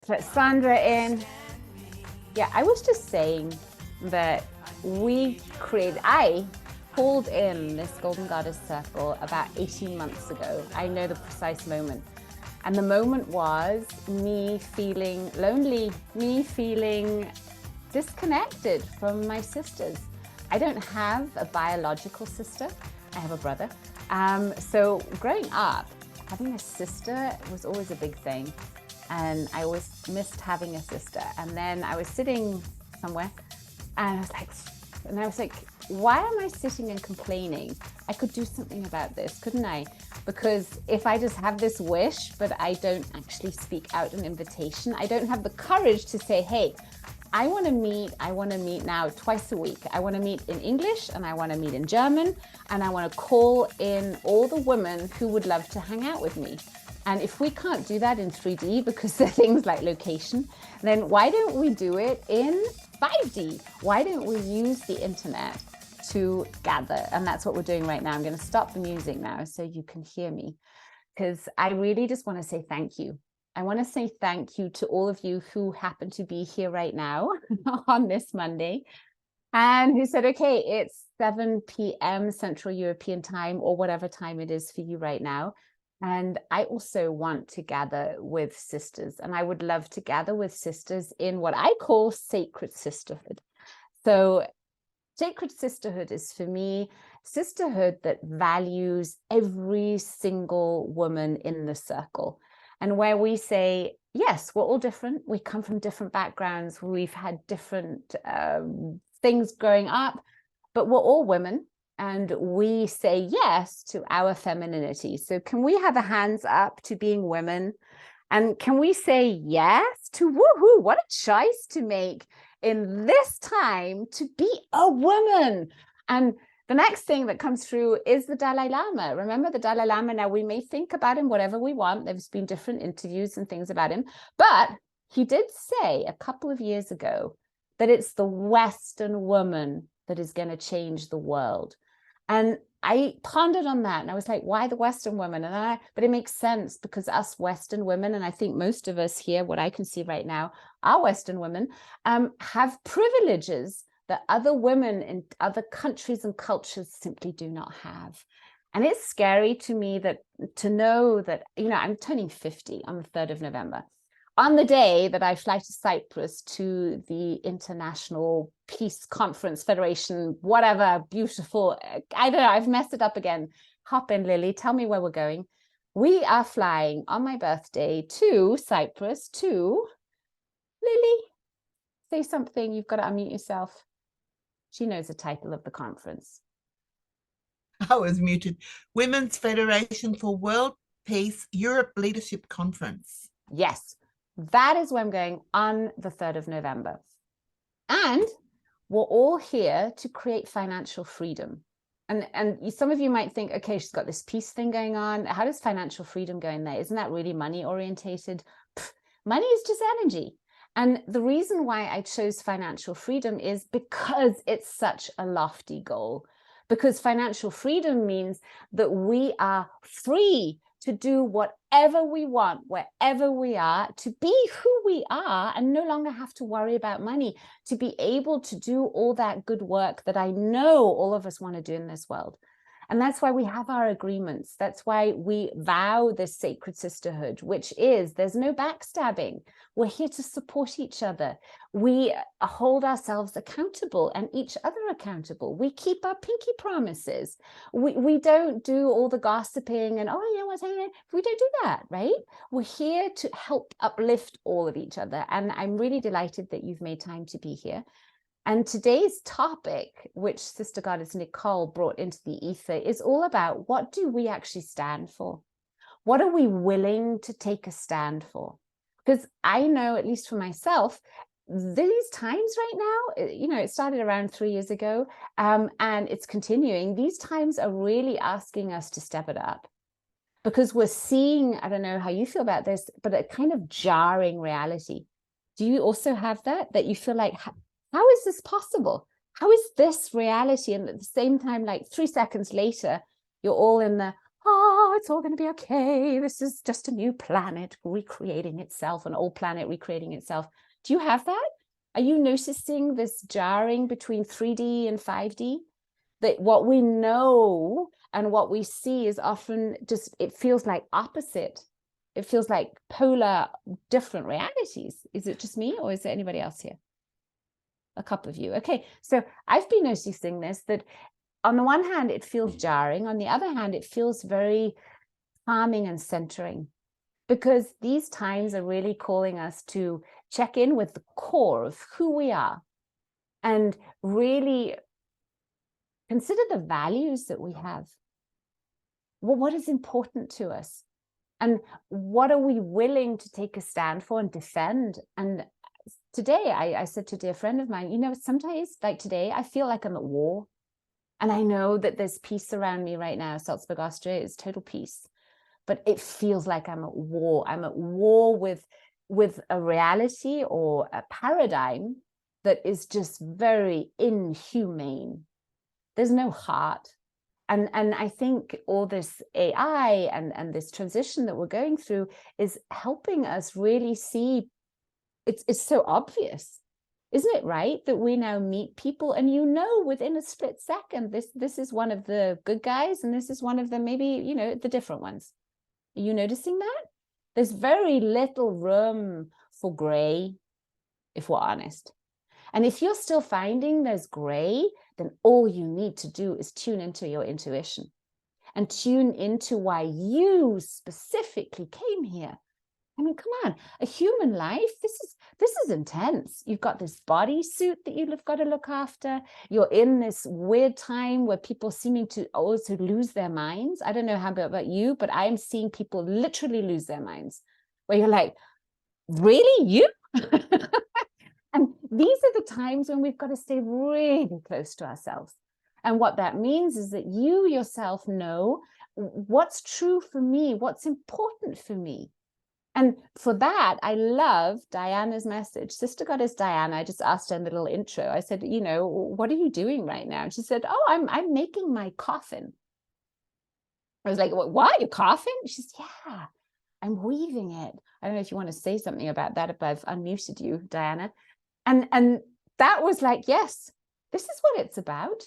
Let Sandra in. Yeah, I was just saying that I pulled in this Golden Goddess Circle about 18 months ago. I know the precise moment. And the moment was me feeling lonely, me feeling disconnected from my sisters. I don't have a biological sister. I have a brother. So growing up, having a sister was always a big thing. And I always missed having a sister. And then I was sitting somewhere and I was like, why am I sitting and complaining? I could do something about this, couldn't I? Because if I just have this wish, but I don't actually speak out an invitation, I don't have the courage to say, hey, I want to meet now twice a week. I want to meet in English and I want to meet in German. And I want to call in all the women who would love to hang out with me. And if we can't do that in 3D because there are things like location, then why don't we do it in 5D? Why don't we use the internet to gather? And that's what we're doing right now. I'm going to stop the music now so you can hear me, because I really just want to say thank you. I want to say thank you to all of you who happen to be here right now on this Monday and who said, okay, it's 7 p.m. Central European time or whatever time it is for you right now. And I also want to gather with sisters, and I would love to gather with sisters in what I call sacred sisterhood. So sacred sisterhood is, for me, sisterhood that values every single woman in the circle, and where we say, yes, we're all different. We come from different backgrounds. We've had different things growing up, but we're all women. And we say yes to our femininity. So can we have a hands up to being women? And can we say yes to, woohoo, what a choice to make in this time to be a woman? And the next thing that comes through is the Dalai Lama. Remember the Dalai Lama? Now, we may think about him whatever we want. There's been different interviews and things about him. But he did say a couple of years ago that it's the Western woman that is going to change the world. And I pondered on that and I was like, why the Western woman? But it makes sense, because us Western women, and I think most of us here, what I can see right now, are Western women, have privileges that other women in other countries and cultures simply do not have. And it's scary to me to know that, I'm turning 50 on the 3rd of November. On the day that I fly to Cyprus to the International Peace Conference Federation, whatever, beautiful, I don't know, I've messed it up again. Hop in, Lily, tell me where we're going. We are flying on my birthday to Cyprus to, Lily, say something, you've got to unmute yourself. She knows the title of the conference. I was muted. Women's Federation for World Peace Europe Leadership Conference. Yes. That is where I'm going on the 3rd of November. And we're all here to create financial freedom. And some of you might think, okay, she's got this peace thing going on. How does financial freedom go in there? Isn't that really money orientated? Money is just energy. And the reason why I chose financial freedom is because it's such a lofty goal. Because financial freedom means that we are free to do whatever we want, wherever we are, to be who we are and no longer have to worry about money, to be able to do all that good work that I know all of us want to do in this world. And that's why we have our agreements. That's why we vow this sacred sisterhood, which is there's no backstabbing. We're here to support each other. We hold ourselves accountable and each other accountable. We keep our pinky promises. We don't do all the gossiping and, oh, what's happening? We don't do that, right? We're here to help uplift all of each other. And I'm really delighted that you've made time to be here. And today's topic, which Sister Goddess Nicole brought into the ether, is all about, what do we actually stand for? What are we willing to take a stand for? Because I know, at least for myself, these times right now, it started around 3 years ago, and it's continuing. These times are really asking us to step it up, because we're seeing, I don't know how you feel about this, but a kind of jarring reality. Do you also have that you feel like, how is this possible? How is this reality? And at the same time, like 3 seconds later, you're all in the, it's all going to be okay. This is just a new planet recreating itself, an old planet recreating itself. Do you have that? Are you noticing this jarring between 3D and 5D? That what we know and what we see is often just, it feels like opposite. It feels like polar different realities. Is it just me, or is there anybody else here? A couple of you. Okay, so I've been noticing this, that on the one hand, it feels jarring. On the other hand, it feels very calming and centering, because these times are really calling us to check in with the core of who we are and really consider the values that we have. Well, what is important to us? And what are we willing to take a stand for and defend? And today, I said to a dear friend of mine, you know, sometimes like today, I feel like I'm at war. And I know that there's peace around me right now. Salzburg, Austria is total peace. But it feels like I'm at war. I'm at war with a reality or a paradigm that is just very inhumane. There's no heart. And I think all this AI and this transition that we're going through is helping us really see, it's so obvious. Isn't it right that we now meet people and you know within a split second, this is one of the good guys and this is one of the maybe, you know, the different ones. Are you noticing that? There's very little room for gray, if we're honest. And if you're still finding there's gray, then all you need to do is tune into your intuition and tune into why you specifically came here. I mean, come on, a human life, this is intense. You've got this bodysuit that you've got to look after. You're in this weird time where people seeming to also lose their minds. I don't know how about you, but I'm seeing people literally lose their minds, where you're like, really, you? And these are the times when we've got to stay really close to ourselves. And what that means is that you yourself know what's true for me, what's important for me. And for that, I love Diana's message. Sister Goddess Diana, I just asked her in the little intro. I said, you know, what are you doing right now? And she said, oh, I'm making my coffin. I was like, what? Your coffin? She said, yeah, I'm weaving it. I don't know if you want to say something about that, if I've unmuted you, Diana. And that was like, yes, this is what it's about.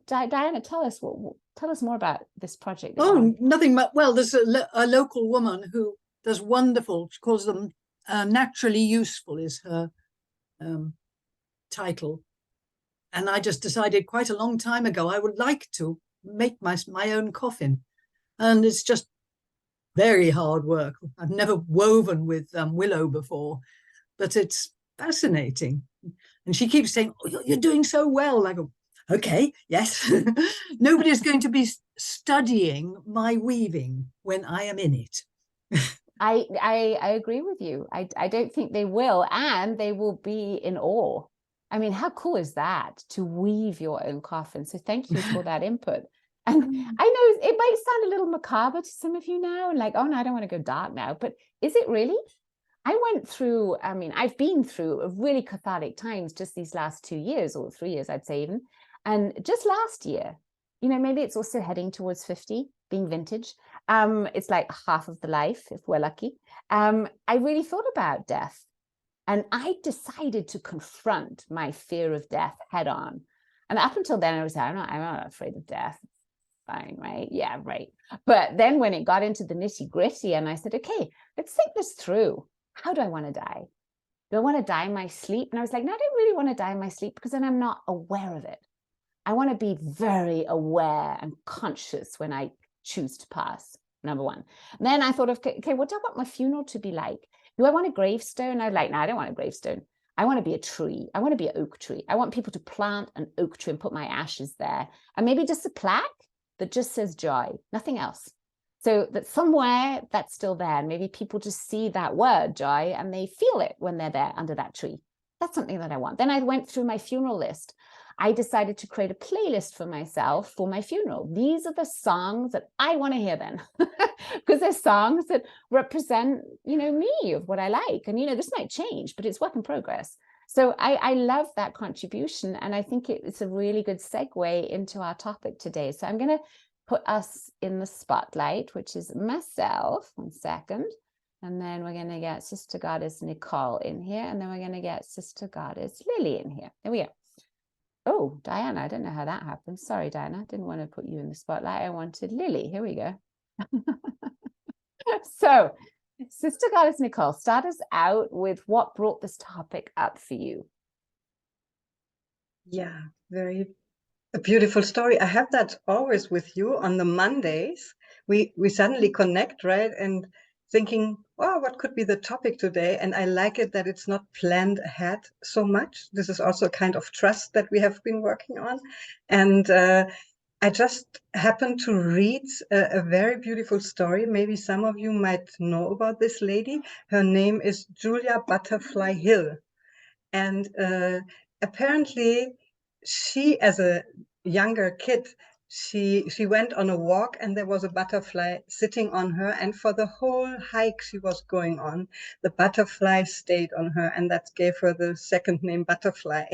Diana, tell us more about this project. Oh, nothing but, well, there's a local woman who does wonderful, she calls them Naturally Useful is her title. And I just decided quite a long time ago I would like to make my own coffin. And it's just very hard work. I've never woven with willow before, but it's fascinating. And she keeps saying, oh, you're doing so well. I go, okay, yes. Nobody's going to be studying my weaving when I am in it. I agree with you. I don't think they will, and they will be in awe. I mean, how cool is that, to weave your own coffin? So thank you for that input. And I know it might sound a little macabre to some of you now, and like, oh no, I don't want to go dark now, but is it really? I went through, I mean, I've been through a really cathartic times just these last 2 years or 3 years, I'd say even. And just last year, you know, maybe it's also heading towards 50, being vintage. It's like half of the life, if we're lucky. I really thought about death. And I decided to confront my fear of death head on. And up until then, I was like, I'm not afraid of death. Fine, right? Yeah, right. But then when it got into the nitty gritty and I said, okay, let's think this through. How do I want to die? Do I want to die in my sleep? And I was like, no, I don't really want to die in my sleep, because then I'm not aware of it. I want to be very aware and conscious when I choose to pass, number one. And then I thought of, okay, what do I want my funeral to be like? Do I want a gravestone? I was like, no, I don't want a gravestone. I want to be a tree. I want to be an oak tree. I want people to plant an oak tree and put my ashes there. And maybe just a plaque that just says joy, nothing else. So that somewhere that's still there. And maybe people just see that word joy and they feel it when they're there under that tree. That's something that I want. Then I went through my funeral list. I decided to create a playlist for myself for my funeral. These are the songs that I want to hear then, because they're songs that represent, you know, me, of what I like. And, you know, this might change, but it's work in progress. So I love that contribution. And I think it's a really good segue into our topic today. So I'm going to put us in the spotlight, which is myself. 1 second. And then we're going to get Sister Goddess Nicole in here. And then we're going to get Sister Goddess Lily in here. There we go. Oh, Diana, I don't know how that happened. Sorry, Diana. Didn't want to put you in the spotlight. I wanted Lily. Here we go. So, Sister Goddess Nicole, start us out with what brought this topic up for you. Yeah, a beautiful story. I have that always with you on the Mondays. We suddenly connect, right? And thinking, oh, what could be the topic today? And I like it that it's not planned ahead so much. This is also a kind of trust that we have been working on. And I just happened to read a very beautiful story. Maybe some of you might know about this lady. Her name is Julia Butterfly Hill. And apparently she, as a younger kid, she went on a walk and there was a butterfly sitting on her, and for the whole hike she was going on, the butterfly stayed on her, and that gave her the second name Butterfly,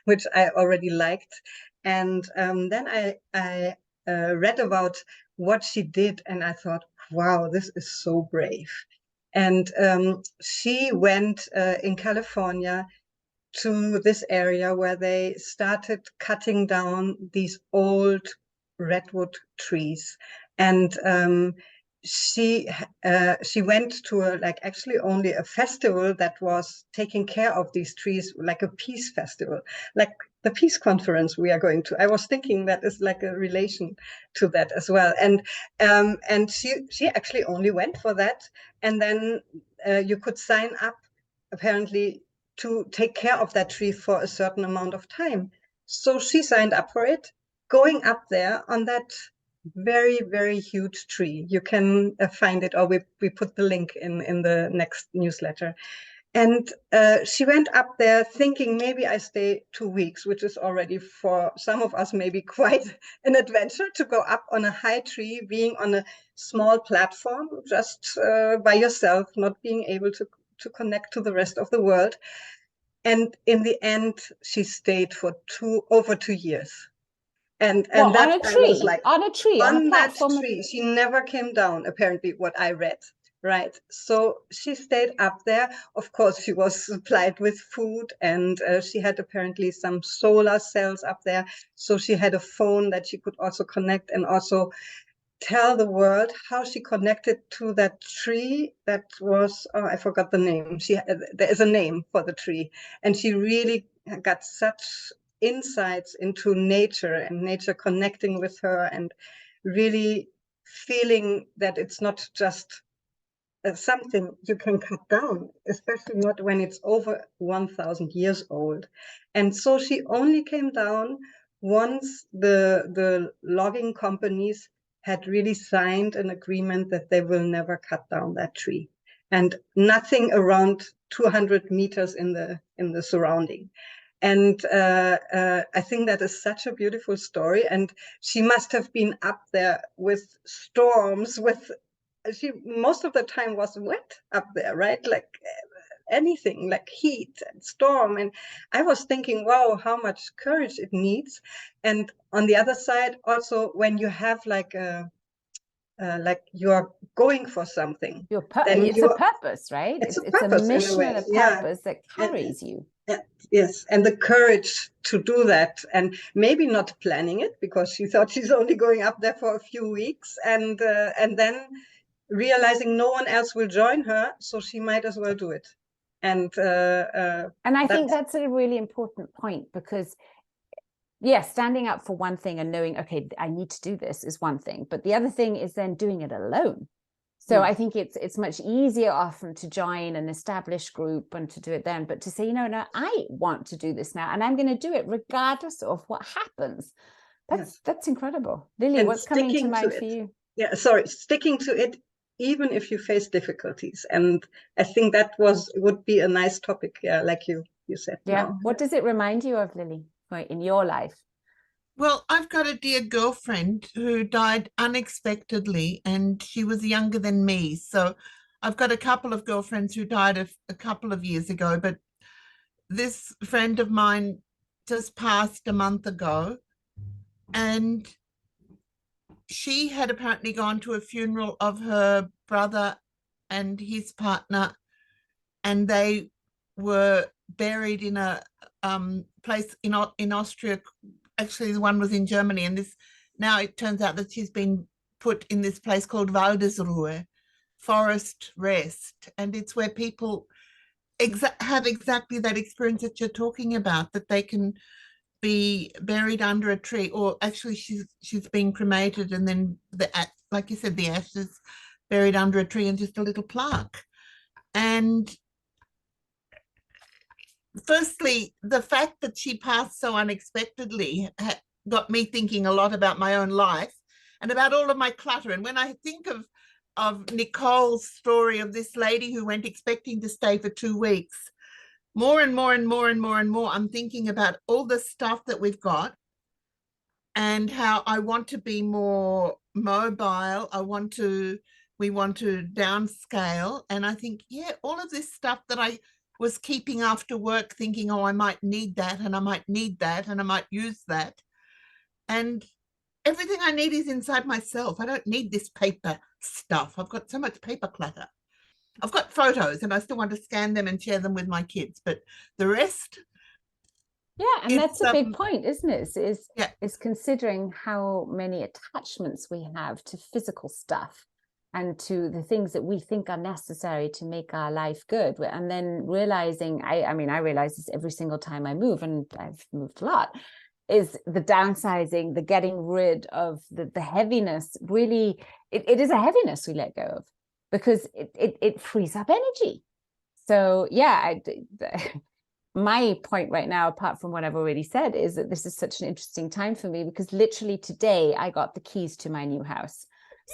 which I already liked. And then I read about what she did, and I thought, wow, this is so brave. And she went in California to this area where they started cutting down these old redwood trees. And she went to actually only a festival that was taking care of these trees, like a peace festival, like the peace conference we are going to. I was thinking that is like a relation to that as well. And she actually only went for that. And then you could sign up apparently to take care of that tree for a certain amount of time. So she signed up for it, going up there on that very, very huge tree. You can find it, or we put the link in the next newsletter. And she went up there thinking, maybe I stay 2 weeks, which is already for some of us maybe quite an adventure to go up on a high tree, being on a small platform, just by yourself, not being able to connect to the rest of the world. And in the end, she stayed for over 2 years. And Well, that on a I tree, was like, on a tree, on a platform. That tree, she never came down, apparently, what I read. Right. So she stayed up there. Of course, she was supplied with food, and she had apparently some solar cells up there. So she had a phone that she could also connect and also tell the world how she connected to that tree that was, oh, I forgot the name. There is a name for the tree, and she really got such insights into nature and nature connecting with her, and really feeling that it's not just something you can cut down, especially not when it's over 1,000 years old. And so she only came down once the logging companies had really signed an agreement that they will never cut down that tree, and nothing around 200 meters in the surrounding. And I think that is such a beautiful story. And she must have been up there with storms, she most of the time was wet up there, right? Like anything, like heat and storm. And I was thinking, wow, how much courage it needs. And on the other side, also when you have like you're going for something, it's a purpose, right? It's a mission and a purpose that carries you. Yes, and the courage to do that, and maybe not planning it because she thought she's only going up there for a few weeks, and then realizing no one else will join her, so she might as well do it. And I think that's a really important point, because yes, standing up for one thing and knowing, okay, I need to do this is one thing, but the other thing is then doing it alone. So I think it's much easier often to join an established group and to do it then, but to say, no, I want to do this now, and I'm going to do it regardless of what happens. That's incredible. Lily, and what's coming to mind for you? Yeah, sorry, sticking to it, even if you face difficulties. And I think that would be a nice topic, like you said. Yeah. Now. What does it remind you of, Lily, in your life? Well, I've got a dear girlfriend who died unexpectedly, and she was younger than me. So I've got a couple of girlfriends who died a couple of years ago, but this friend of mine just passed a month ago, and she had apparently gone to a funeral of her brother and his partner, and they were buried in a place in Austria. Actually, the one was in Germany, and this now it turns out that she's been put in this place called Waldesruhe, forest rest, and it's where people have exactly that experience that you're talking about, that they can be buried under a tree, or actually she's been cremated, and then like you said, the ashes buried under a tree and just a little plaque. And firstly, the fact that she passed so unexpectedly got me thinking a lot about my own life and about all of my clutter. And when I think of Nicole's story of this lady who went expecting to stay for 2 weeks, more and more and more and more and more, I'm thinking about all the stuff that we've got and how I want to be more mobile. We want to downscale. And I think, yeah, all of this stuff that I was keeping after work, thinking, oh, I might need that, and I might need that, and I might use that. And everything I need is inside myself. I don't need this paper stuff. I've got so much paper clutter. I've got photos and I still want to scan them and share them with my kids, but the rest. Yeah, and that's a big point, isn't it? Is considering how many attachments we have to physical stuff and to the things that we think are necessary to make our life good. And then realizing, I mean, I realize this every single time I move, and I've moved a lot, is the downsizing, the getting rid of the heaviness. Really, it is a heaviness we let go of, because it frees up energy. So yeah, my point right now, apart from what I've already said, is that this is such an interesting time for me, because literally today I got the keys to my new house.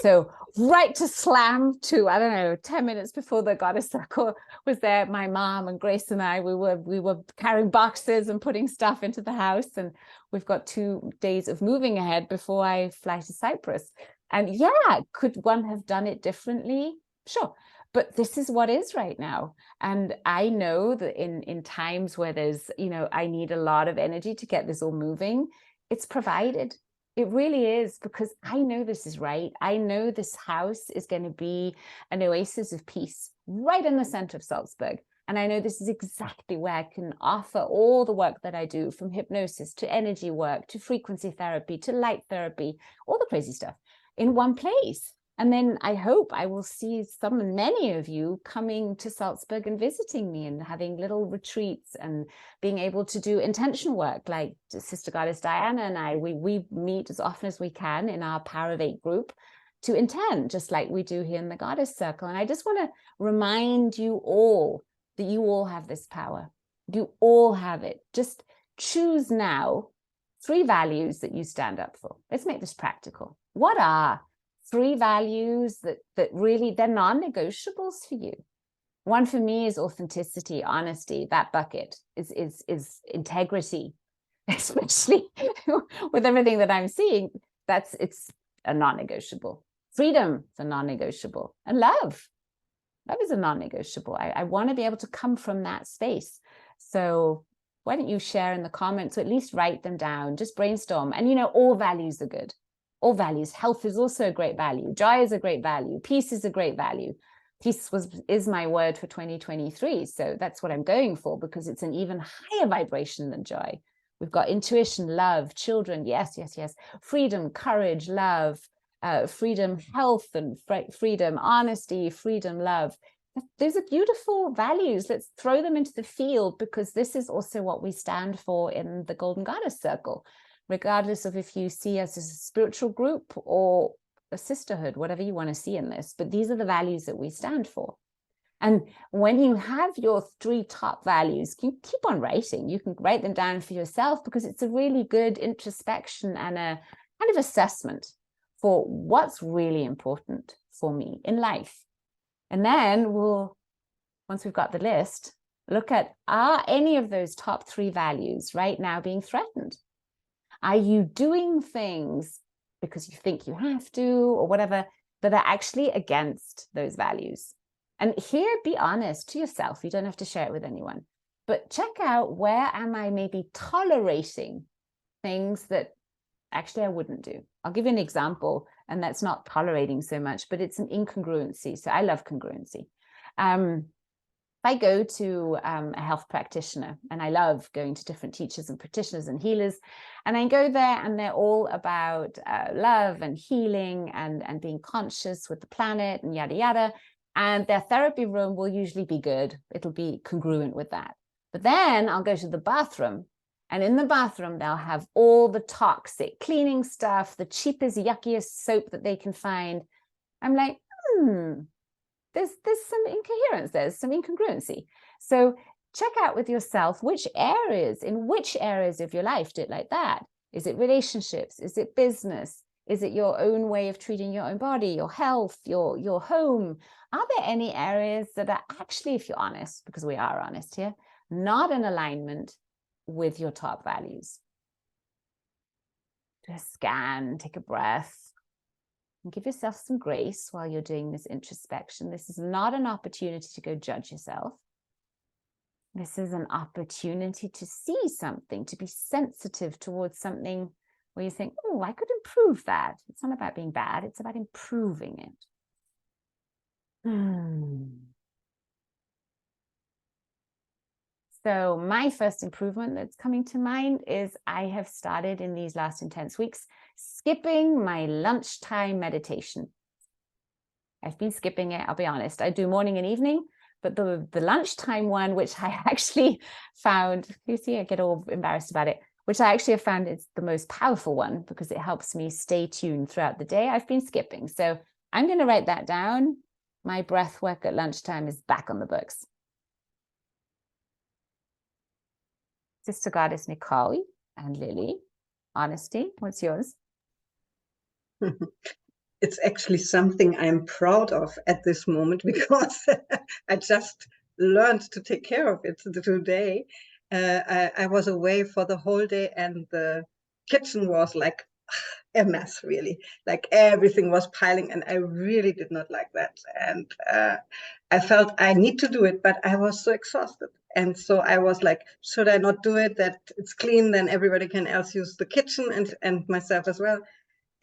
So right to slam to, I don't know, 10 minutes before the Goddess Circle was there, my mom and Grace and I, we were carrying boxes and putting stuff into the house, and we've got 2 days of moving ahead before I fly to Cyprus. And yeah, could one have done it differently? Sure. But this is what is right now. And I know that in times where there's, I need a lot of energy to get this all moving, it's provided. It really is, because I know this is right. I know this house is going to be an oasis of peace right in the center of Salzburg. And I know this is exactly where I can offer all the work that I do, from hypnosis to energy work, to frequency therapy, to light therapy, all the crazy stuff in one place. And then I hope I will see many of you coming to Salzburg and visiting me and having little retreats and being able to do intentional work, like Sister Goddess Diana and I. We meet as often as we can in our Power of 8 group to intend, just like we do here in the Goddess Circle. And I just want to remind you all that you all have this power. You all have it. Just choose now 3 values that you stand up for. Let's make this practical. What are 3 values that really, they're non-negotiables for you? One for me is authenticity, honesty. That bucket is integrity, especially with everything that I'm seeing. It's a non-negotiable. Freedom is a non-negotiable, and love is a non-negotiable. I want to be able to come from that space. So why don't you share in the comments, or at least write them down? Just brainstorm. And all values are good. All values. Health is also a great value. Joy is a great value. Peace is a great value. Peace is my word for 2023. So that's what I'm going for, because it's an even higher vibration than joy. We've got intuition, love, children. Yes, yes, yes. Freedom, courage, love, freedom, health, and freedom, honesty, freedom, love. Those are beautiful values. Let's throw them into the field, because this is also what we stand for in the Golden Goddess Circle. Regardless of if you see us as a spiritual group or a sisterhood, whatever you want to see in this, but these are the values that we stand for. And when you have your 3 top values, you keep on writing. You can write them down for yourself, because it's a really good introspection and a kind of assessment for what's really important for me in life. And then once we've got the list, look at, are any of those top 3 values right now being threatened? Are you doing things because you think you have to, or whatever, that are actually against those values? And here, be honest to yourself. You don't have to share it with anyone, but check out, where am I maybe tolerating things that actually I wouldn't do? I'll give you an example. And that's not tolerating so much, but it's an incongruency. So I love congruency. I go to a health practitioner, and I love going to different teachers and practitioners and healers, and I go there and they're all about love and healing and being conscious with the planet and yada yada, and their therapy room will usually be good. It'll be congruent with that. But then I'll go to the bathroom, and in the bathroom they'll have all the toxic cleaning stuff, the cheapest, yuckiest soap that they can find. I'm like, there's some incoherence, there's some incongruency. So check out with yourself in which areas of your life do it like that. Is it relationships? Is it business? Is it your own way of treating your own body, your health, your home? Are there any areas that are actually, if you're honest, because we are honest here, not in alignment with your top values? Just scan, take a breath, and give yourself some grace while you're doing this introspection. This is not an opportunity to go judge yourself. This is an opportunity to see something, to be sensitive towards something where you think, oh, I could improve that. It's not about being bad, it's about improving it. So my first improvement that's coming to mind is I have started in these last intense weeks skipping my lunchtime meditation. I've been skipping it, I'll be honest. I do morning and evening, but the lunchtime one, which I actually found, you see, I get all embarrassed about it, which I actually have found is the most powerful one because it helps me stay tuned throughout the day. I've been skipping. So I'm going to write that down. My breath work at lunchtime is back on the books. Sister Goddess Nicole and Lily, honesty, what's yours? It's actually something I'm proud of at this moment because I just learned to take care of it today. I was away for the whole day and the kitchen was like a mess, really. Like everything was piling and I really did not like that. And I felt I need to do it, but I was so exhausted. And so I was like, should I not do it? That it's clean, then everybody can else use the kitchen and myself as well.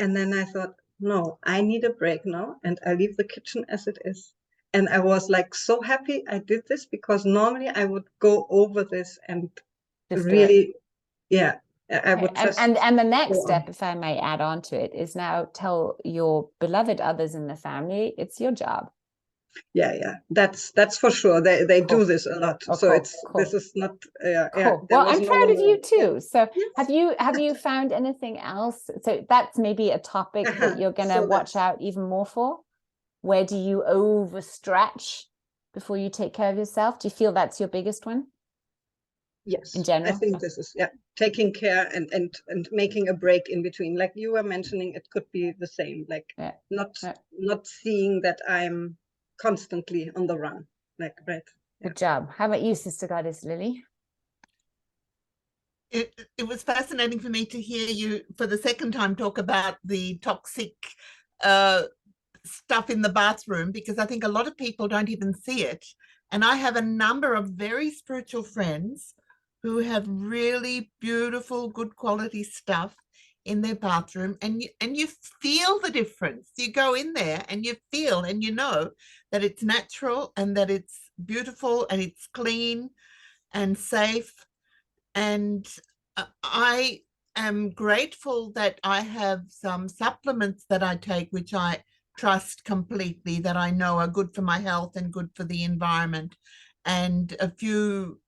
And then I thought, no, I need a break now. And I leave the kitchen as it is. And I was like so happy I did this because normally I would go over this and Just really, yeah, I would okay. just. And the next step, if I may add on to it, is now tell your beloved others in the family it's your job. Yeah, that's for sure. They Cool. do this a lot. Oh, So cool, it's cool. this is not Cool. yeah. Well, I'm proud of you too. So Yes. have you found anything else? So that's maybe a topic that you're gonna watch out even more for. Where do you overstretch before you take care of yourself? Do you feel that's your biggest one? Yes, In general? I think this is taking care and making a break in between. Like you were mentioning, it could be the same. Like not seeing that I'm constantly on the run. Like Good job. How about you, Sister Goddess Lily? It was fascinating for me to hear you for the second time talk about the toxic stuff in the bathroom, because I think a lot of people don't even see it. And I have a number of very spiritual friends who have really beautiful, good quality stuff in their bathroom, and you feel the difference. You go in there and you feel and you know that it's natural and that it's beautiful and it's clean and safe. And I am grateful that I have some supplements that I take, which I trust completely, that I know are good for my health and good for the environment, and a few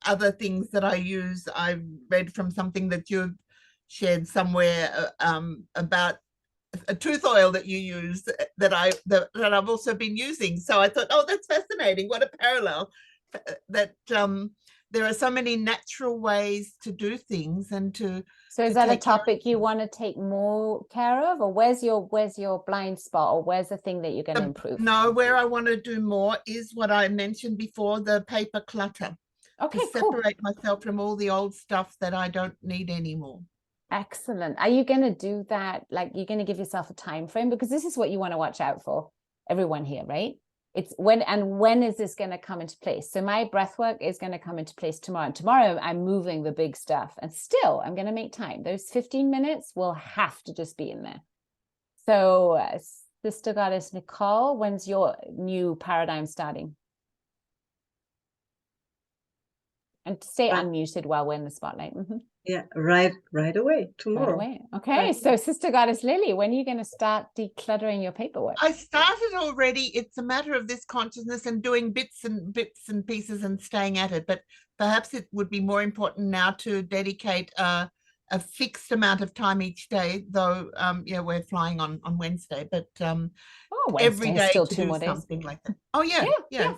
other things that I use. I read from something that you've shared somewhere about a tooth oil that you use that I've also been using. So I thought, oh, that's fascinating. What a parallel that there are so many natural ways to do things and to. So is that a topic you want to take more care of, or where's your blind spot, or where's the thing that you're going to improve? No, where I want to do more is what I mentioned before, the paper clutter. Okay, to separate myself from all the old stuff that I don't need anymore. Excellent. Are you going to do that? Like, you're going to give yourself a time frame, because this is what you want to watch out for, everyone here, right? It's when is this going to come into place? So my breath work is going to come into place tomorrow. And tomorrow I'm moving the big stuff, and still I'm going to make time. Those 15 minutes will have to just be in there. So, Sister Goddess Nicole, when's your new paradigm starting? And stay unmuted while we're in the spotlight. Yeah, right away, tomorrow. Right away. Okay, so Sister Goddess Lily, when are you going to start decluttering your paperwork? I started already. It's a matter of this consciousness and doing bits and pieces and staying at it. But perhaps it would be more important now to dedicate a fixed amount of time each day, though yeah, we're flying on Wednesday, but every day still to 2 do more days. something like that. Oh yeah.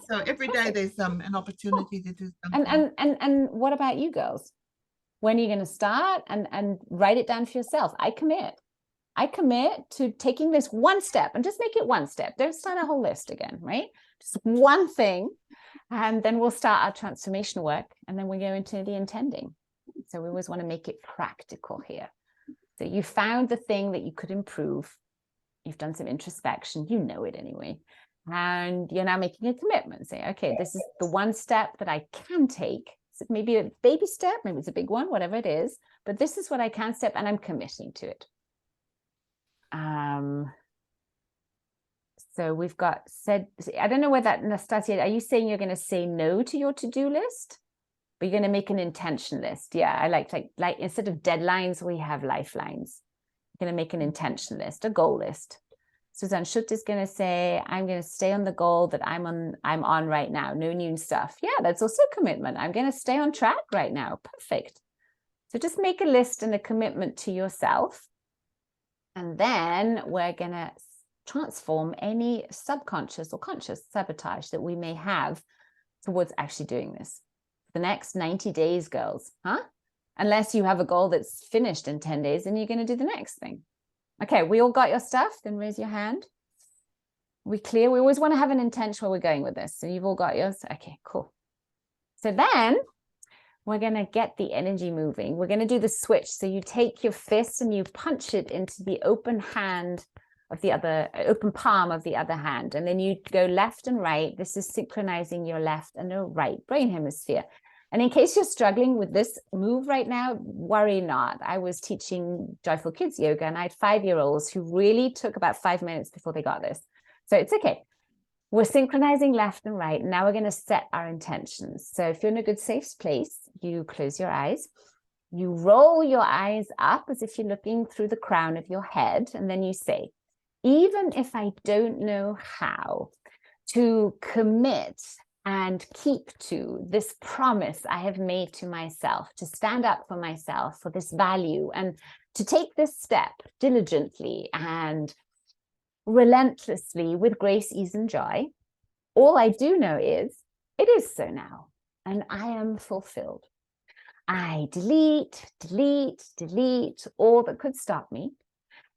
So every day there's an opportunity to do something. And what about you girls? When are you going to start? And write it down for yourself. I commit to taking this one step, and just make it one step. Don't start a whole list again, right? Just one thing. And then we'll start our transformation work, and then we go into the intending. So we always want to make it practical here. So you found the thing that you could improve. You've done some introspection. You know it anyway. And you're now making a commitment. Say, okay, this is the one step that I can take. So maybe a baby step, maybe it's a big one, whatever it is. But this is what I can step, and I'm committing to it. So we've got said, I don't know whether, Nastasia, are you saying you're going to say no to your to-do list? But you're going to make an intention list. Yeah, I like instead of deadlines, we have lifelines. You're going to make an intention list, a goal list. Suzanne Schutt is going to say, I'm going to stay on the goal that I'm on right now. No new stuff. Yeah, that's also a commitment. I'm going to stay on track right now. Perfect. So just make a list and a commitment to yourself. And then we're going to transform any subconscious or conscious sabotage that we may have towards actually doing this. The next 90 days, girls, huh? Unless you have a goal that's finished in 10 days, and you're going to do the next thing. Okay, we all got your stuff? Then raise your hand. We clear? We always want to have an intention where we're going with this. So you've all got yours? Okay, cool. So then we're going to get the energy moving. We're going to do the switch. So you take your fist and you punch it into the open hand of the other, open palm of the other hand. And then you go left and right. This is synchronizing your left and your right brain hemisphere. And in case you're struggling with this move right now, worry not. I was teaching Joyful Kids Yoga, and I had 5-year-olds who really took about 5 minutes before they got this. So it's okay. We're synchronizing left and right. Now we're going to set our intentions. So if you're in a good, safe place, you close your eyes. You roll your eyes up as if you're looking through the crown of your head. And then you say, even if I don't know how to commit and keep to this promise I have made to myself, to stand up for myself, for this value, and to take this step diligently and relentlessly with grace, ease, and joy, all I do know is it is so now, and I am fulfilled. I delete all that could stop me.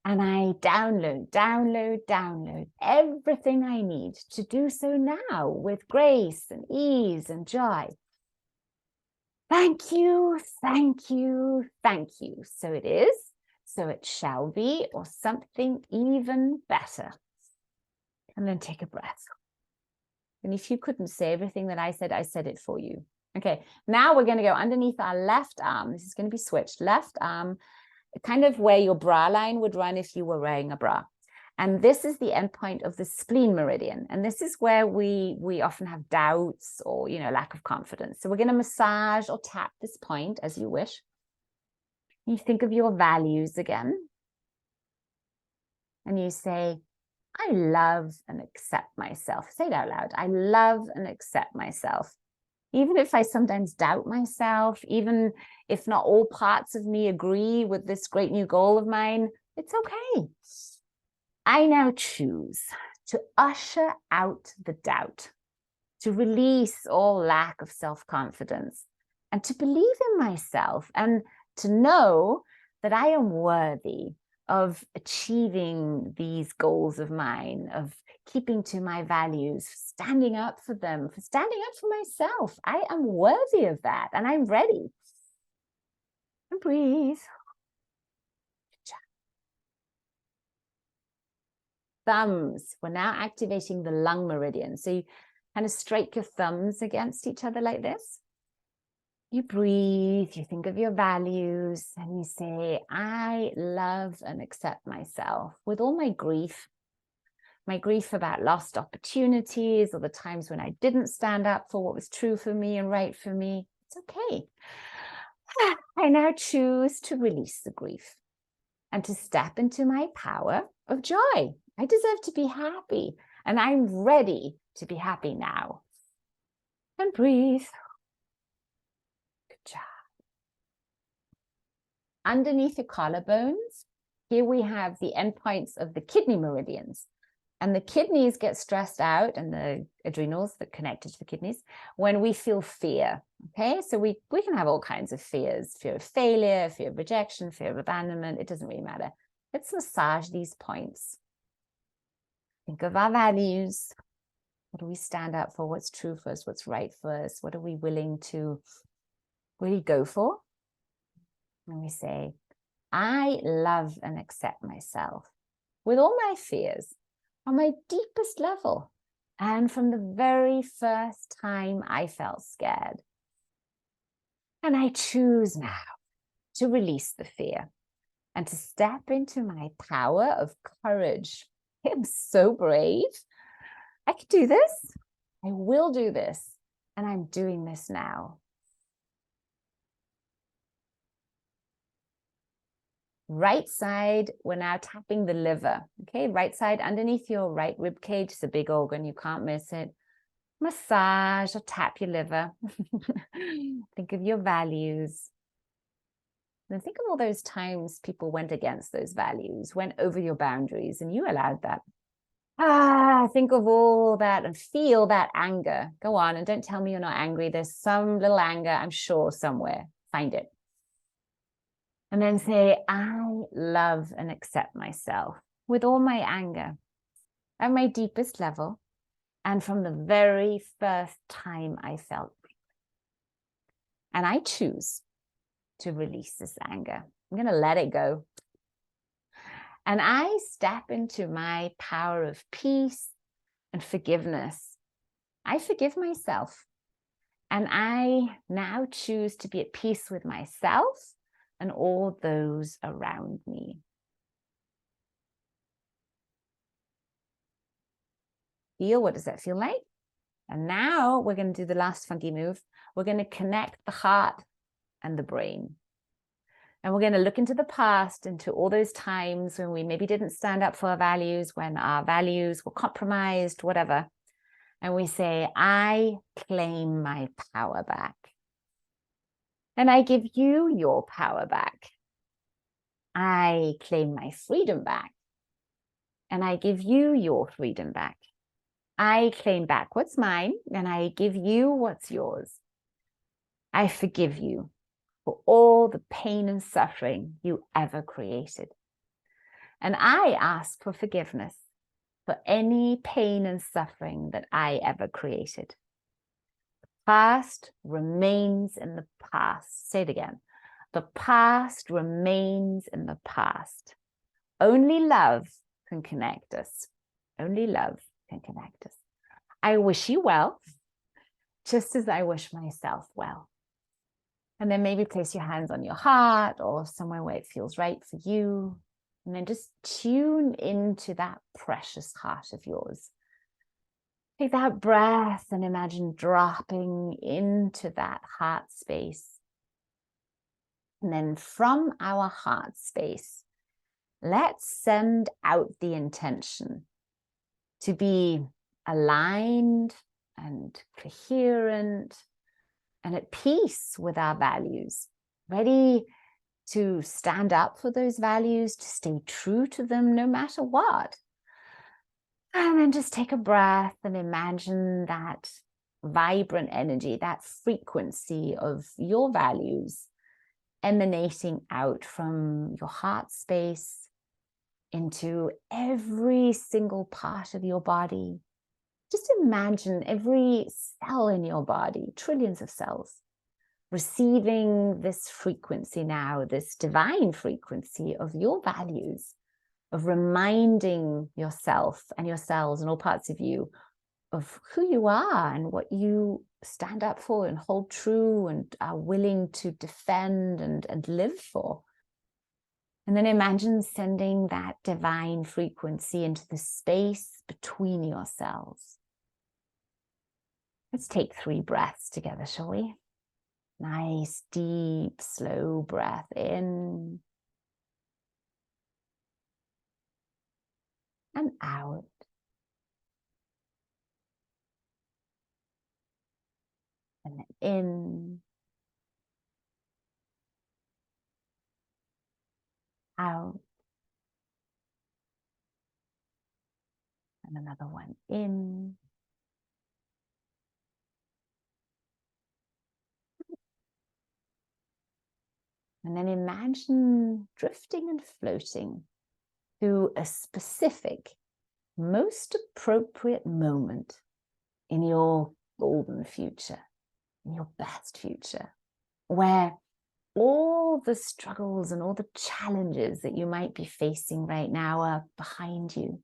And I download everything I need to do so now with grace and ease and joy. Thank you. So it is, so it shall be, or something even better. And then take a breath. And if you couldn't say everything that I said it for you. Okay, now we're going to go underneath our left arm. This is going to be switched. Left arm, kind of where your bra line would run if you were wearing a bra. And this is the end point of the spleen meridian. And this is where we often have doubts or, lack of confidence. So we're going to massage or tap this point as you wish. You think of your values again. And you say, I love and accept myself. Say it out loud. I love and accept myself. Even if I sometimes doubt myself, even if not all parts of me agree with this great new goal of mine, it's okay. I now choose to usher out the doubt, to release all lack of self-confidence, and to believe in myself, and to know that I am worthy of achieving these goals of mine, of keeping to my values, standing up for them, for standing up for myself. I am worthy of that, and I'm ready. And breathe. Thumbs. We're now activating the lung meridian. So you kind of strike your thumbs against each other like this. You breathe, you think of your values, and you say, I love and accept myself with all my grief about lost opportunities or the times when I didn't stand up for what was true for me and right for me. It's okay. I now choose to release the grief and to step into my power of joy. I deserve to be happy, and I'm ready to be happy now. And breathe. Good job. Underneath your collarbones, here we have the endpoints of the kidney meridians. And the kidneys get stressed out, and the adrenals that connected to the kidneys, when we feel fear. Okay, so we can have all kinds of fears: fear of failure, fear of rejection, fear of abandonment. It doesn't really matter. Let's massage these points. Think of our values. What do we stand up for? What's true for us? What's right for us? What are we willing to really go for? And we say, I love and accept myself with all my fears on my deepest level, and from the very first time I felt scared. And I choose now to release the fear and to step into my power of courage. I'm so brave. I can do this. I will do this. And I'm doing this now. Right side, we're now tapping the liver. Okay, right side underneath your right rib cage. It's a big organ, you can't miss it. Massage or tap your liver. Think of your values. And think of all those times people went against those values, went over your boundaries, and you allowed that. Think of all that and feel that anger. Go on, and don't tell me you're not angry. There's some little anger, I'm sure, somewhere. Find it. And then say, I love and accept myself with all my anger at my deepest level, and from the very first time I felt. And I choose to release this anger. I'm going to let it go. And I step into my power of peace and forgiveness. I forgive myself. And I now choose to be at peace with myself and all those around me. Feel, what does that feel like? And now we're going to do the last funky move. We're going to connect the heart and the brain. And we're going to look into the past, into all those times when we maybe didn't stand up for our values, when our values were compromised, whatever. And we say, I claim my power back. And I give you your power back. I claim my freedom back. And I give you your freedom back. I claim back what's mine, and I give you what's yours. I forgive you for all the pain and suffering you ever created. And I ask for forgiveness for any pain and suffering that I ever created. The past remains in the past. Say it again. The past remains in the past. Only love can connect us. Only love can connect us. I wish you well, just as I wish myself well. And then maybe place your hands on your heart or somewhere where it feels right for you. And then just tune into that precious heart of yours. Take that breath and imagine dropping into that heart space. And then from our heart space, let's send out the intention to be aligned and coherent and at peace with our values, ready to stand up for those values, to stay true to them no matter what. And then just take a breath and imagine that vibrant energy, that frequency of your values emanating out from your heart space into every single part of your body. Just imagine every cell in your body, trillions of cells, receiving this frequency now, this divine frequency of your values, of reminding yourself and your cells and all parts of you of who you are and what you stand up for and hold true and are willing to defend and live for. And then imagine sending that divine frequency into the space between your cells. Let's take 3 breaths together, shall we? Nice, deep, slow breath in and out. And then in, out, and another one in, and then imagine drifting and floating to a specific, most appropriate moment in your golden future, in your best future, where all the struggles and all the challenges that you might be facing right now are behind you.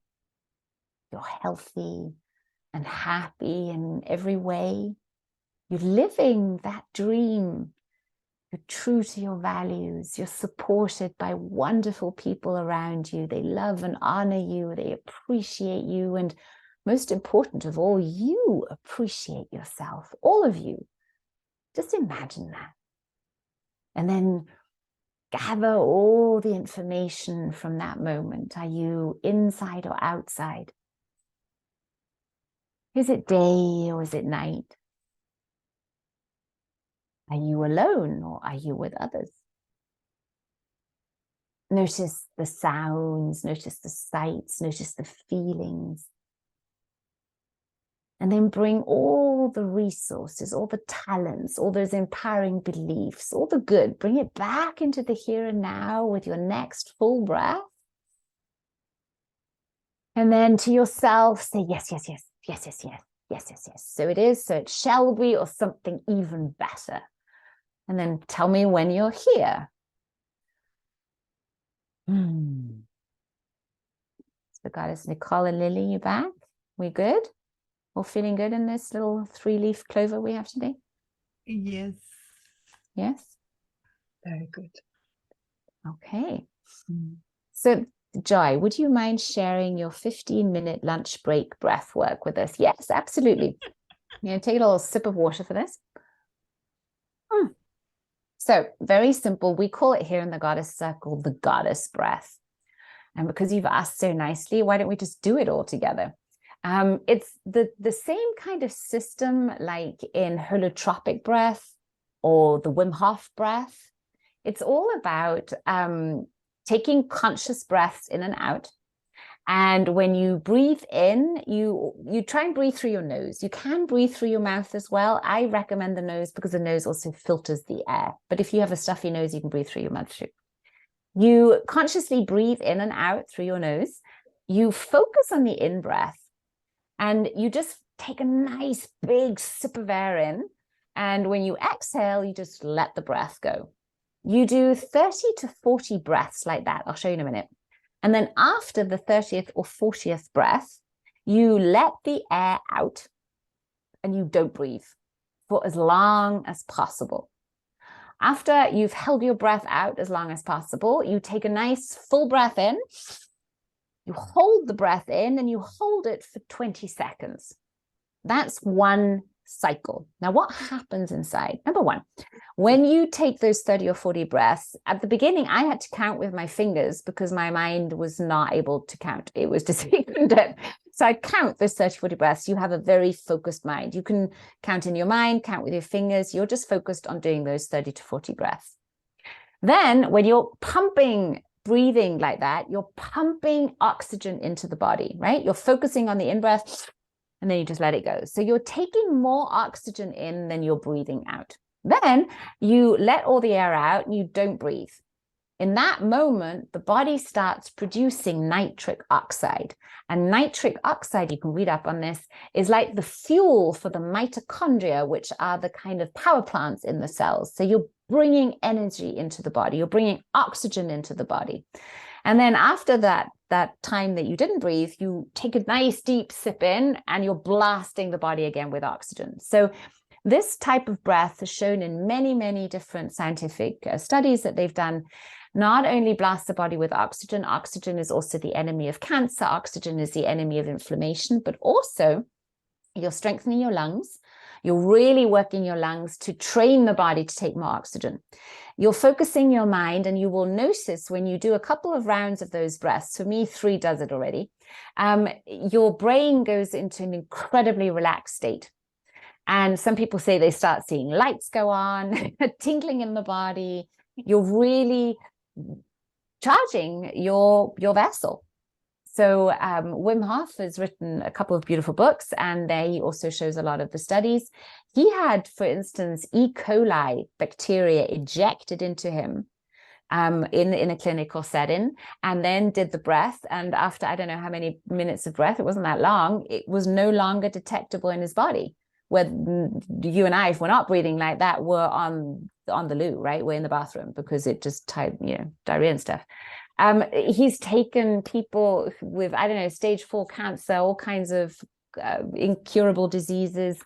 You're healthy and happy in every way. You're living that dream. You're true to your values. You're supported by wonderful people around you. They love and honor you. They appreciate you. And most important of all, you appreciate yourself, all of you. Just imagine that. And then gather all the information from that moment. Are you inside or outside? Is it day or is it night? Are you alone or are you with others? Notice the sounds, notice the sights, notice the feelings. And then bring all the resources, all the talents, all those empowering beliefs, all the good, bring it back into the here and now with your next full breath. And then to yourself, say, yes, yes, yes, yes, yes, yes, yes, yes, yes. So it is, so it shall be, or something even better. And then tell me when you're here. So Goddess Nicole and Lily, you back? We good? All feeling good in this little 3-leaf clover we have today? Yes. Yes? Very good. Okay. So Joy, would you mind sharing your 15-minute lunch break breath work with us? Yes, absolutely. You know, take a little sip of water for this. So very simple. We call it here in the Goddess Circle, the Goddess breath. And because you've asked so nicely, why don't we just do it all together? It's the same kind of system like in holotropic breath or the Wim Hof breath. It's all about taking conscious breaths in and out. And when you breathe in, you try and breathe through your nose. You can breathe through your mouth as well. I recommend the nose because the nose also filters the air. But if you have a stuffy nose, you can breathe through your mouth too. You consciously breathe in and out through your nose. You focus on the in-breath. And you just take a nice big sip of air in. And when you exhale, you just let the breath go. You do 30 to 40 breaths like that. I'll show you in a minute. And then after the 30th or 40th breath, you let the air out and you don't breathe for as long as possible. After you've held your breath out as long as possible, you take a nice full breath in. You hold the breath in and you hold it for 20 seconds. That's one cycle. Now, what happens inside? Number one, when you take those 30 or 40 breaths, at the beginning, I had to count with my fingers because my mind was not able to count. It was just so I'd count those 30, 40 breaths. You have a very focused mind. You can count in your mind, count with your fingers. You're just focused on doing those 30 to 40 breaths. Then when you're breathing like that, you're pumping oxygen into the body, right? You're focusing on the in-breath and then you just let it go. So you're taking more oxygen in than you're breathing out. Then you let all the air out and you don't breathe. In that moment, the body starts producing nitric oxide. And nitric oxide, you can read up on this, is like the fuel for the mitochondria, which are the kind of power plants in the cells. So you're bringing energy into the body. You're bringing oxygen into the body. And then after that time that you didn't breathe, you take a nice deep sip in and you're blasting the body again with oxygen. So This type of breath is shown in many, many different scientific studies that they've done. Not only blasts the body with oxygen, oxygen is also the enemy of cancer, oxygen is the enemy of inflammation, but also you're strengthening your lungs. You're really working your lungs to train the body to take more oxygen. You're focusing your mind, and you will notice when you do a couple of rounds of those breaths, for me, 3 does it already, your brain goes into an incredibly relaxed state. And some people say they start seeing lights go on, tingling in the body. You're really charging your vessel. So Wim Hof has written a couple of beautiful books, and there he also shows a lot of the studies. He had, for instance, E. coli bacteria injected into him in a clinical setting, and then did the breath. And after, I don't know how many minutes of breath, it wasn't that long, it was no longer detectable in his body. Where you and I, if we're not breathing like that, we're on the loo, right? We're in the bathroom because it just diarrhea and stuff. He's taken people with, I don't know, stage 4 cancer, all kinds of incurable diseases,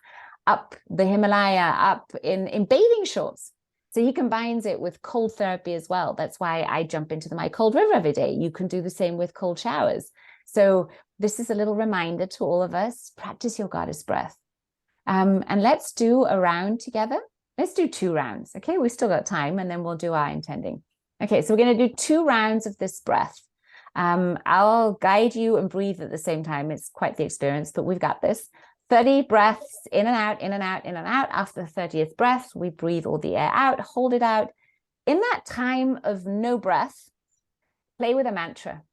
up the Himalaya, up in bathing shorts. So he combines it with cold therapy as well. That's why I jump into my cold river every day. You can do the same with cold showers. So this is a little reminder to all of us, practice your goddess breath. And let's do a round together. Let's do 2 rounds. Okay, we still got time, and then we'll do our intending. Okay, so we're going to do 2 rounds of this breath. I'll guide you and breathe at the same time. It's quite the experience, but we've got this. 30 breaths in and out, in and out, in and out. After the 30th breath, we breathe all the air out, hold it out. In that time of no breath, play with a mantra.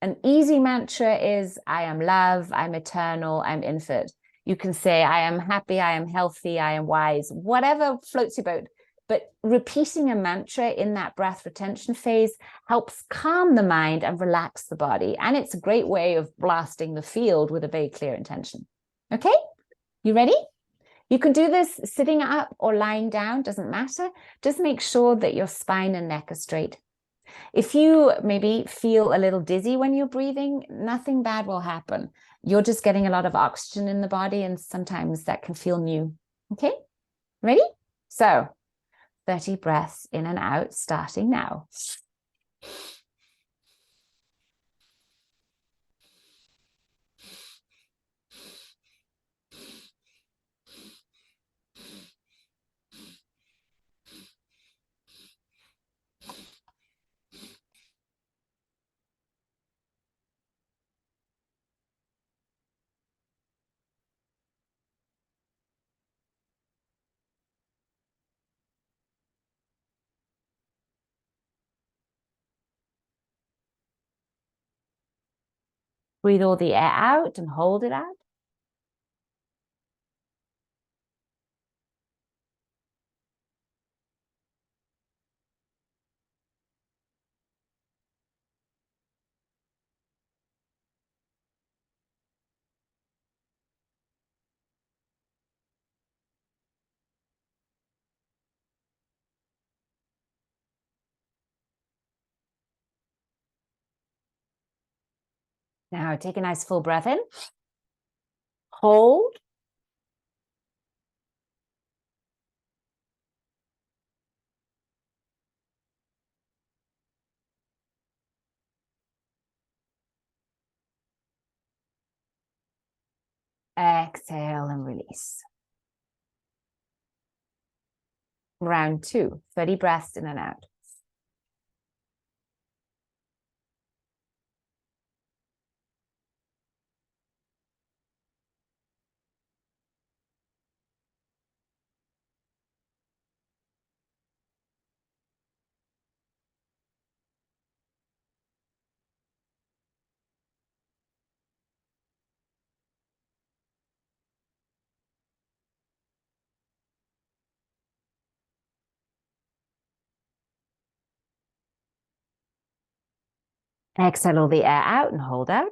An easy mantra is, I am love, I'm eternal, I'm infinite. You can say, I am happy, I am healthy, I am wise, whatever floats your boat. But repeating a mantra in that breath retention phase helps calm the mind and relax the body. And it's a great way of blasting the field with a very clear intention. Okay, you ready? You can do this sitting up or lying down, doesn't matter. Just make sure that your spine and neck are straight. If you maybe feel a little dizzy when you're breathing, nothing bad will happen. You're just getting a lot of oxygen in the body, and sometimes that can feel new. Okay, ready? So 30 breaths in and out, starting now. Breathe all the air out and hold it out. Now take a nice full breath in. Hold. Exhale and release. Round 2, 30 breaths in and out. Exhale all the air out and hold out.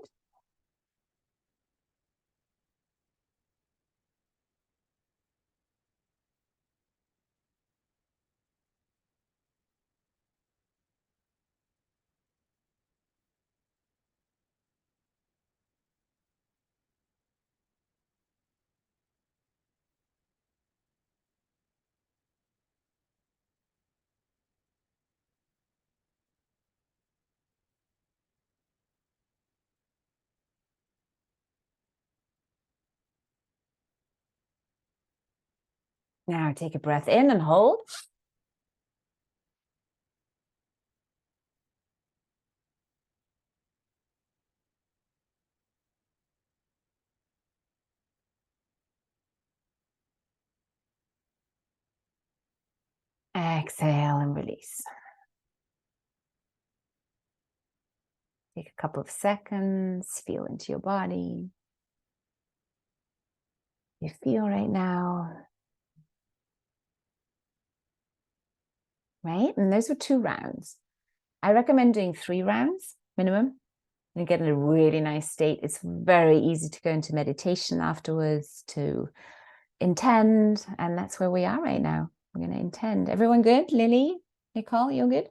Now take a breath in and hold. Exhale and release. Take a couple of seconds, feel into your body. You feel right now. Right? And those were 2 rounds. I recommend doing 3 rounds minimum and get in a really nice state. It's very easy to go into meditation afterwards, to intend, and that's where we are right now. We're going to intend. Everyone good? Lily, Nicole, you're good?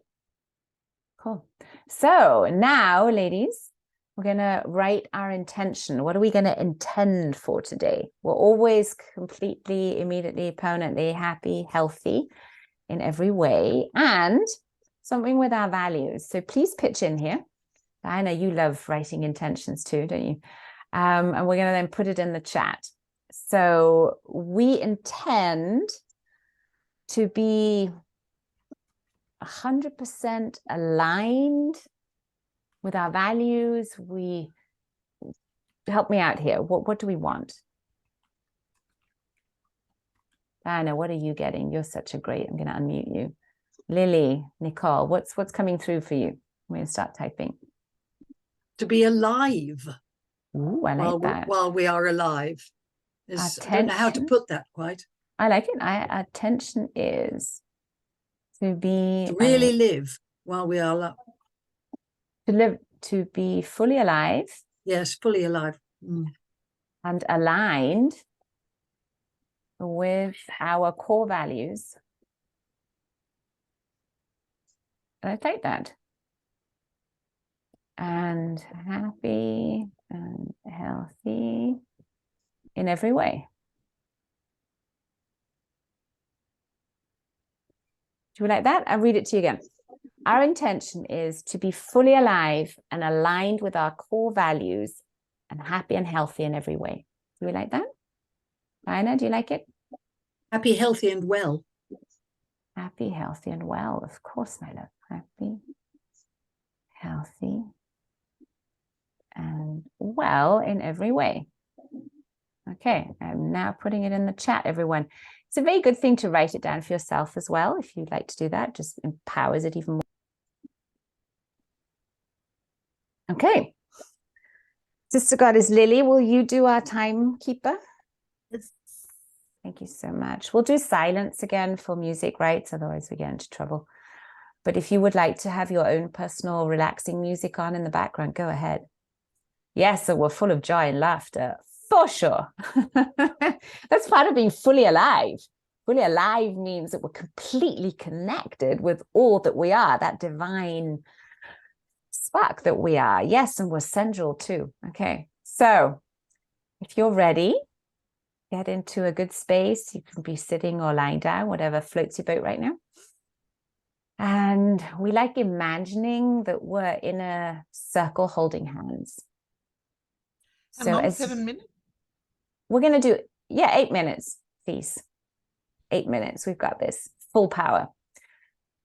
Cool. So now, ladies, we're going to write our intention. What are we going to intend for today? We're always completely, immediately, permanently happy, healthy in every way, and something with our values. So please pitch in here. Diana, you love writing intentions too, don't you? And we're going to then put it in the chat. So we intend to be 100% aligned with our values. Help me out here. What do we want? Diana, what are you getting? You're such a great, I'm going to unmute you. Lily, Nicole, what's coming through for you? I'm going to start typing. To be alive. Ooh, I like that. While we are alive. I don't know how to put that quite. I like it. Attention is to be... To really live while we are alive. To be fully alive. Yes, fully alive. Mm. And aligned with our core values. I like that. And happy and healthy in every way. Do you like that? I'll read it to you again. Our intention is to be fully alive and aligned with our core values and happy and healthy in every way. Do we like that? Diana, do you like it? Happy, healthy, and well. Happy, healthy, and well. Of course, my love. Happy, healthy, and well in every way. Okay, I'm now putting it in the chat, everyone. It's a very good thing to write it down for yourself as well. If you'd like to do that, just empowers it even more. Okay. Sister Goddess Lily, will you do our timekeeper? Yes. Thank you so much. We'll do silence again for music rights, otherwise we get into trouble. But if you would like to have your own personal relaxing music on in the background, go ahead. Yes, so we're full of joy and laughter, for sure. That's part of being fully alive. Fully alive means that we're completely connected with all that we are, that divine spark that we are. Yes, and we're central too. Okay, so if you're ready, get into a good space. You can be sitting or lying down, whatever floats your boat right now. And we like imagining that we're in a circle holding hands. How long? 7 minutes? We're going to do, 8 minutes, please. 8 minutes. We've got this. Full power.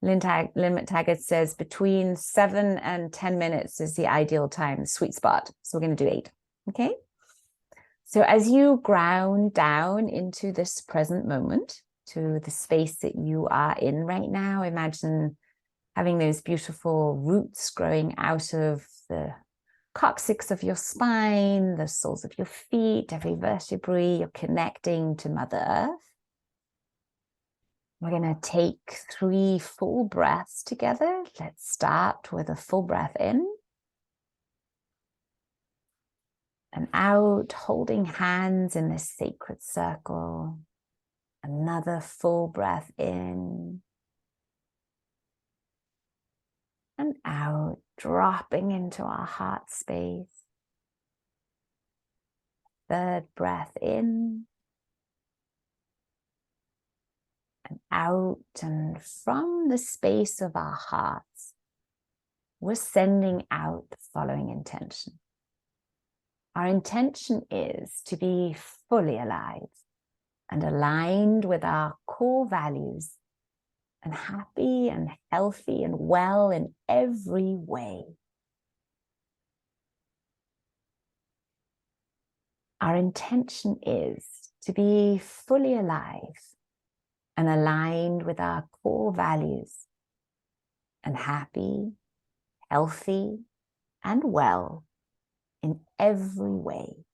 Limit Taggart says between 7 and 10 minutes is the ideal time, sweet spot. So we're going to do 8. Okay. So as you ground down into this present moment, to the space that you are in right now, imagine having those beautiful roots growing out of the coccyx of your spine, the soles of your feet, every vertebrae. You're connecting to Mother Earth. We're going to take 3 full breaths together. Let's start with a full breath in and out, holding hands in this sacred circle. Another full breath in and out, dropping into our heart space. 3rd breath in and out, and from the space of our hearts, we're sending out the following intention. Our intention is to be fully alive, and aligned with our core values, and happy and healthy and well in every way. Our intention is to be fully alive and aligned with our core values, and happy, healthy, and well in every way.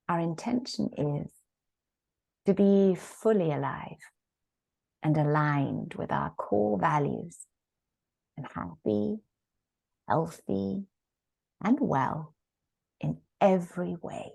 Our intention is to be fully alive and aligned with our core values, and happy, healthy, and well in every way.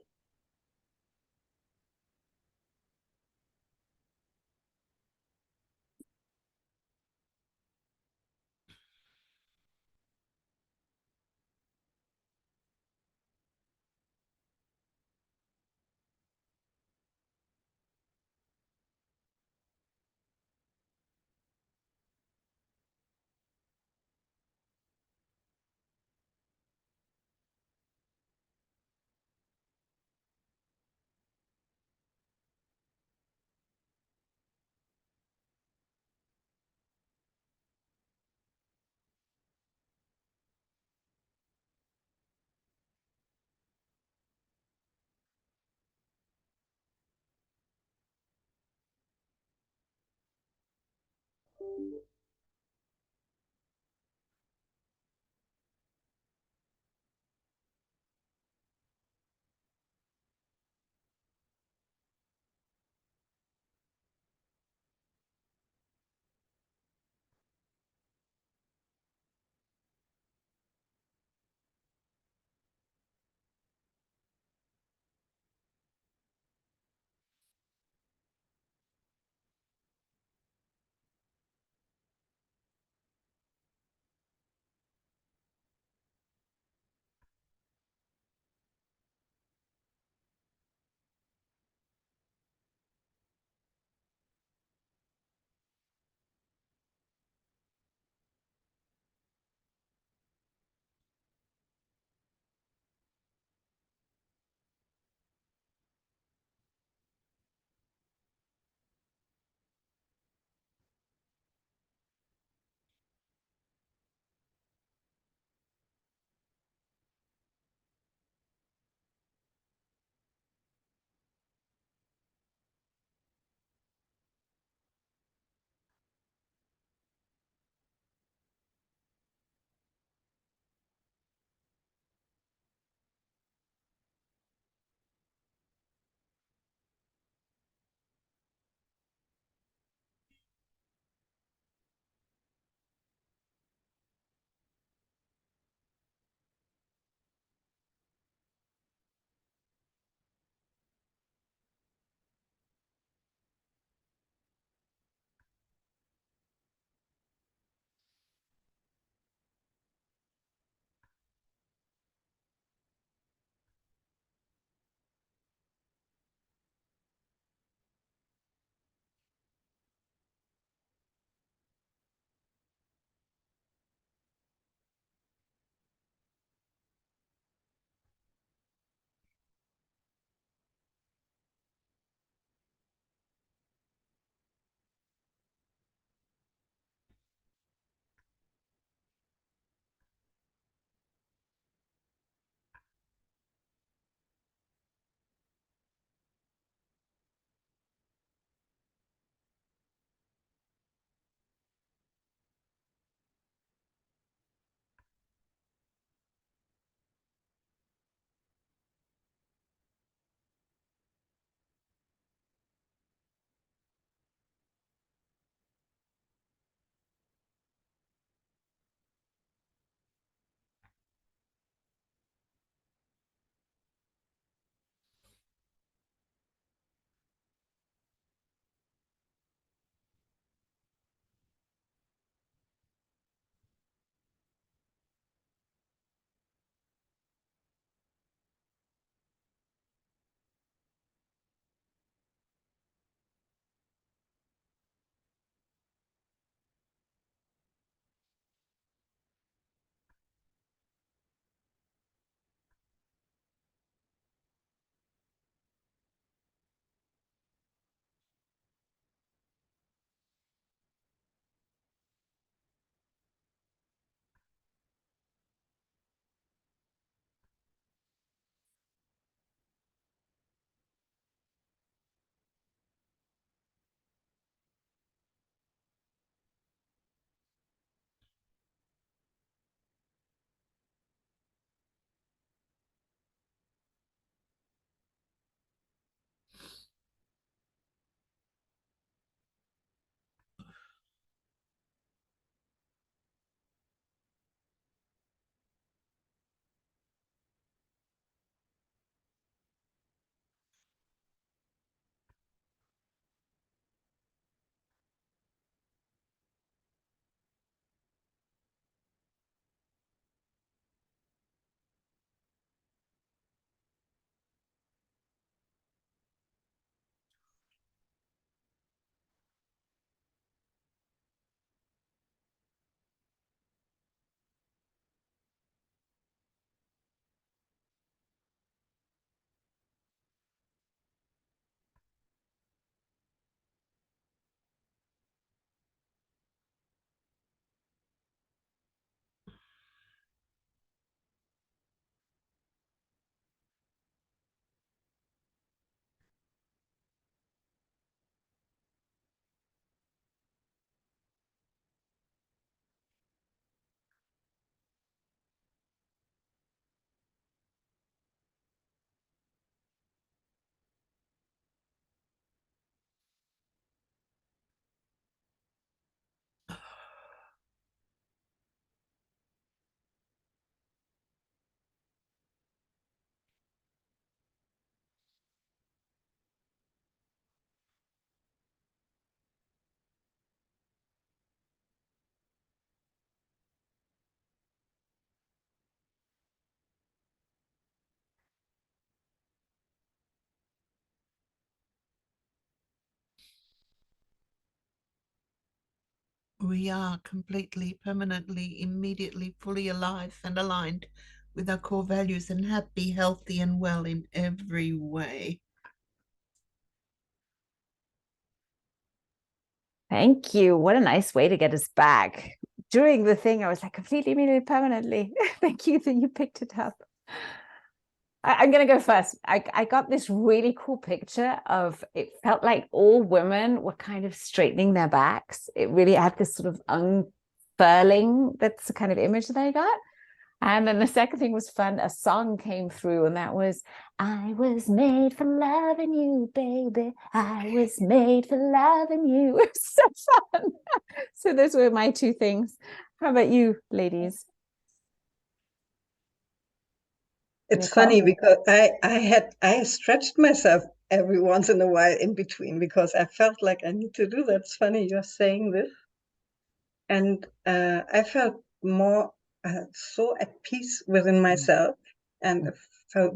we are completely, permanently, immediately, fully alive and aligned with our core values and happy, healthy, and well in every way. Thank you. What a nice way to get us back. During the thing, I was like, completely, immediately, permanently. Thank you that you picked it up. I'm going to go first. I got this really cool picture of, it felt like all women were kind of straightening their backs. It really had this sort of unfurling, that's the kind of image that I got. And then the second thing was fun. A song came through, and that was, I was made for loving you, baby. I was made for loving you. It was so fun. So those were my two things. How about you, ladies? It's Nicole? funny because I stretched myself every once in a while in between because I felt like I need to do that. It's funny you're saying this. And I felt more so at peace within myself, and I felt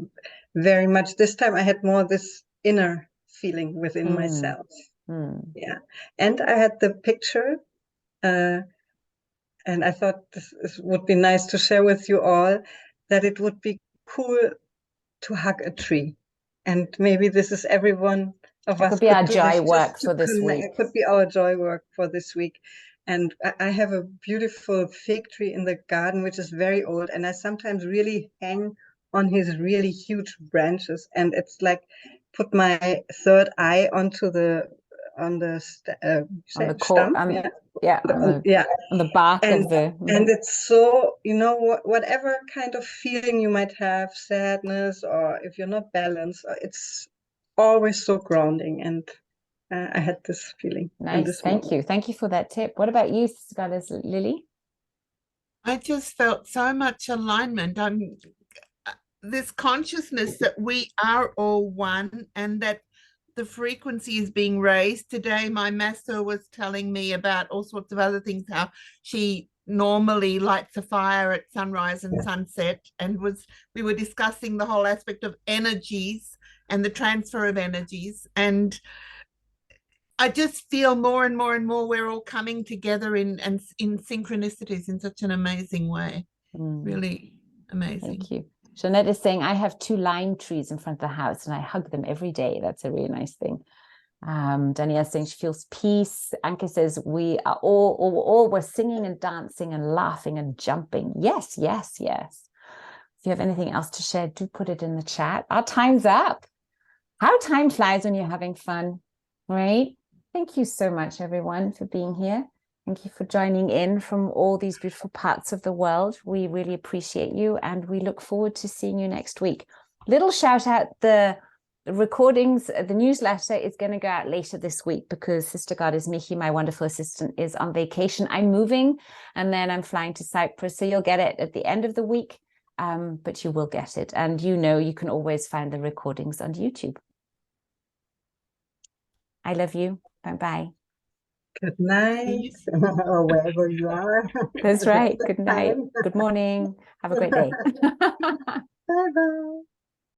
very much this time I had more this inner feeling within myself. Yeah. And I had the picture, and I thought this would be nice to share with you all, that it would be cool to hug a tree. And maybe this is everyone of That us could be our do joy this work just to for this connect. week. It could be our joy work for this week. And I have a beautiful fig tree in the garden, which is very old. And I sometimes really hang on his really huge branches. And it's like put my third eye onto the On the core, stump. Yeah. yeah, on the bark And of the. and it's so, whatever kind of feeling you might have, sadness, or if you're not balanced, it's always so grounding. And I had this feeling in Nice. this Thank moment. you. Thank you for that tip. What about you, Scholars Lily? I just felt so much alignment. This consciousness that we are all one and that the frequency is being raised. Today, my master was telling me about all sorts of other things, how she normally lights a fire at sunrise and sunset, and we were discussing the whole aspect of energies and the transfer of energies. And I just feel more and more and more we're all coming together in synchronicities in such an amazing way. Really amazing. Thank you. Jeanette is saying, I have 2 lime trees in front of the house and I hug them every day. That's a really nice thing. Danielle saying she feels peace. Anke says we are all we're singing and dancing and laughing and jumping. Yes, yes, yes. If you have anything else to share, do put it in the chat. Our time's up. How time flies when you're having fun, right? Thank you so much, everyone, for being here. Thank you for joining in from all these beautiful parts of the world. We really appreciate you, and we look forward to seeing you next week. Little shout out, the recordings, the newsletter is going to go out later this week because Sister Goddess Michi, my wonderful assistant, is on vacation. I'm moving, and then I'm flying to Cyprus, so you'll get it at the end of the week, but you will get it. And you can always find the recordings on YouTube. I love you. Bye-bye. Good night, or wherever you are. That's right. Good night. Good morning. Have a great day. Bye-bye.